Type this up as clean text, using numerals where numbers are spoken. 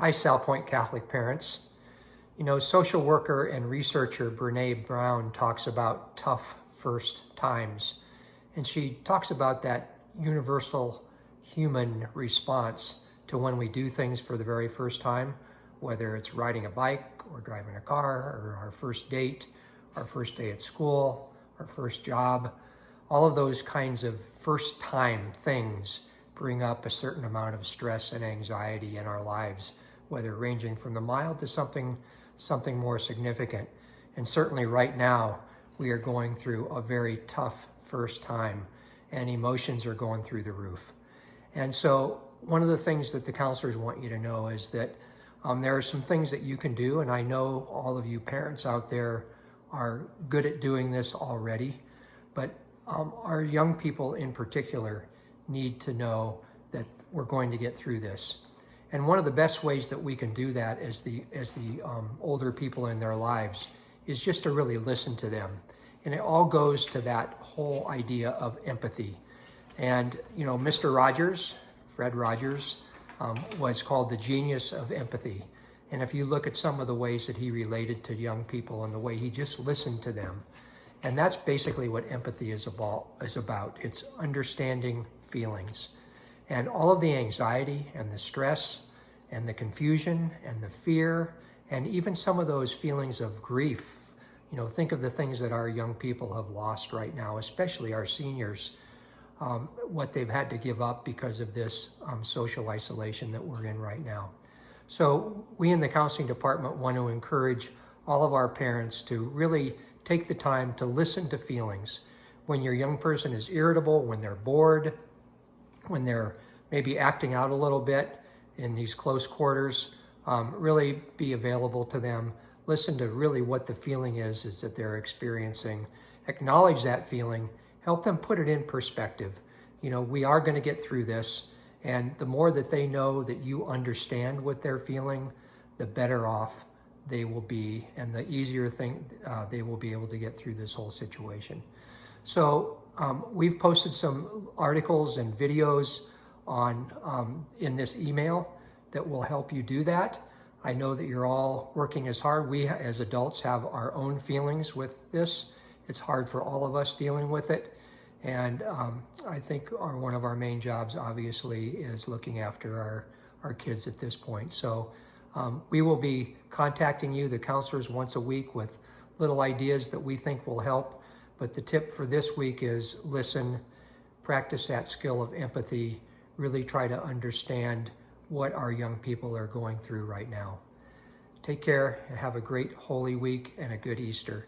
Hi, South Point Catholic parents. You know, social worker and researcher Brene Brown talks about tough first times. And she talks about that universal human response to when we do things for the very first time, whether it's riding a bike or driving a car or our first date, our first day at school, our first job. All of those kinds of first time things bring up a certain amount of stress and anxiety in our lives, whether ranging from the mild to something more significant. And certainly right now, we are going through a very tough first time, and emotions are going through the roof. And so one of the things that the counselors want you to know is that there are some things that you can do, and I know all of you parents out there are good at doing this already, but our young people in particular need to know that we're going to get through this. And one of the best ways that we can do that as the older people in their lives is just to really listen to them. And it all goes to that whole idea of empathy. And, you know, Mr. Rogers, Fred Rogers, was called the genius of empathy. And if you look at some of the ways that he related to young people and the way he just listened to them, and that's basically what empathy is about. It's understanding feelings. And all of the anxiety and the stress and the confusion and the fear and even some of those feelings of grief. You know, think of the things that our young people have lost right now, especially our seniors, what they've had to give up because of this social isolation that we're in right now. So we in the counseling department want to encourage all of our parents to really take the time to listen to feelings. When your young person is irritable, when they're bored, when they're maybe acting out a little bit in these close quarters, really be available to them. Listen to really what the feeling is that they're experiencing. Acknowledge that feeling. Help them put it in perspective. You know, we are going to get through this. And the more that they know that you understand what they're feeling, the better off they will be, and the easier thing they will be able to get through this whole situation. So we've posted some articles and videos on in this email that will help you do that. I know that you're all working as hard. We as adults have our own feelings with this. It's hard for all of us dealing with it. And I think one of our main jobs obviously is looking after our kids at this point. So we will be contacting you, the counselors, once a week with little ideas that we think will help. But the tip for this week is listen, practice that skill of empathy, really try to understand what our young people are going through right now. Take care and have a great Holy Week and a good Easter.